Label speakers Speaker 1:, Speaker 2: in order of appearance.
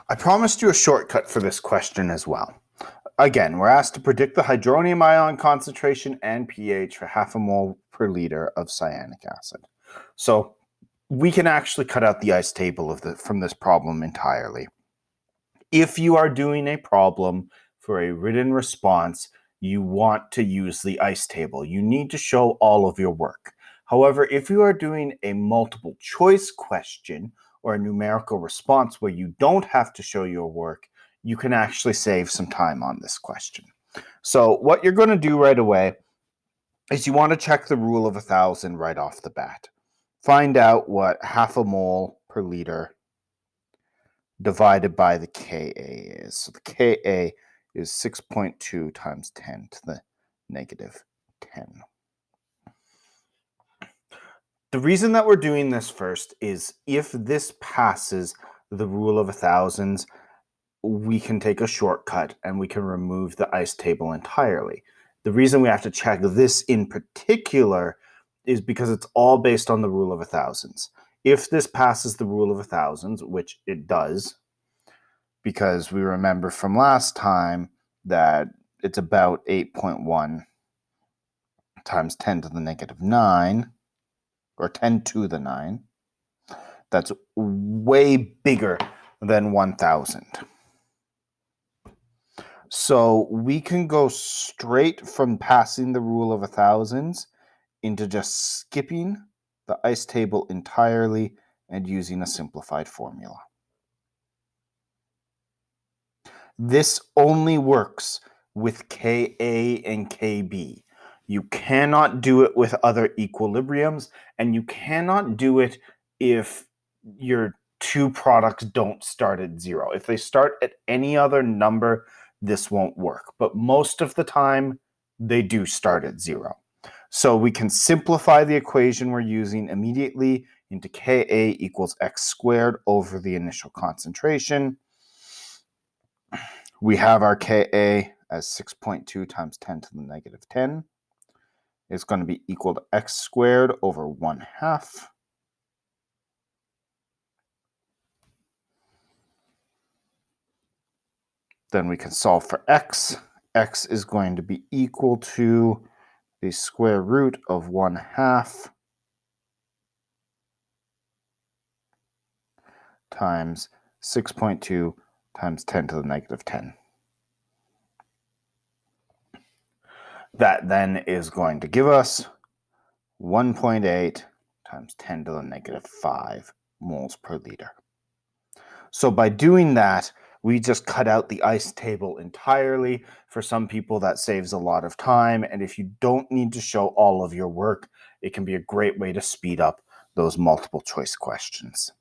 Speaker 1: I promised you a shortcut for this question as well. Again, we're asked to predict the hydronium ion concentration and pH for half a mole per liter of cyanic acid. So we can actually cut out the ice table from this problem entirely. If you are doing a problem for a written response, you want to use the ice table. You need to show all of your work. However, if you are doing a multiple choice question or a numerical response where you don't have to show your work, you can actually save some time on this question. So what you're going to do right away is you want to check the rule of 1,000 right off the bat. Find out what half a mole per liter divided by the Ka is. So the Ka is 6.2 times 10 to the negative 10. The reason that we're doing this first is if this passes the rule of 1,000s, we can take a shortcut and we can remove the ice table entirely. The reason we have to check this in particular is because it's all based on the rule of 1,000s. If this passes the rule of 1,000s, which it does, because we remember from last time that it's about 8.1 times 10 to the negative 9, or 10 to the 9. That's way bigger than 1,000. So we can go straight from passing the rule of 1,000s into just skipping the ice table entirely and using a simplified formula. This only works with Ka and Kb. You cannot do it with other equilibriums, and you cannot do it if your two products don't start at 0. If they start at any other number, this won't work. But most of the time, they do start at 0. So we can simplify the equation we're using immediately into Ka equals x squared over the initial concentration. We have our Ka as 6.2 times 10 to the negative 10. It's going to be equal to x squared over 1/2. Then we can solve for x. X is going to be equal to the square root of 1/2 times 6.2 times 10 to the negative 10. That then is going to give us 1.8 times 10 to the negative 5 moles per liter. So by doing that, we just cut out the ice table entirely. For some people, that saves a lot of time. And if you don't need to show all of your work, it can be a great way to speed up those multiple choice questions.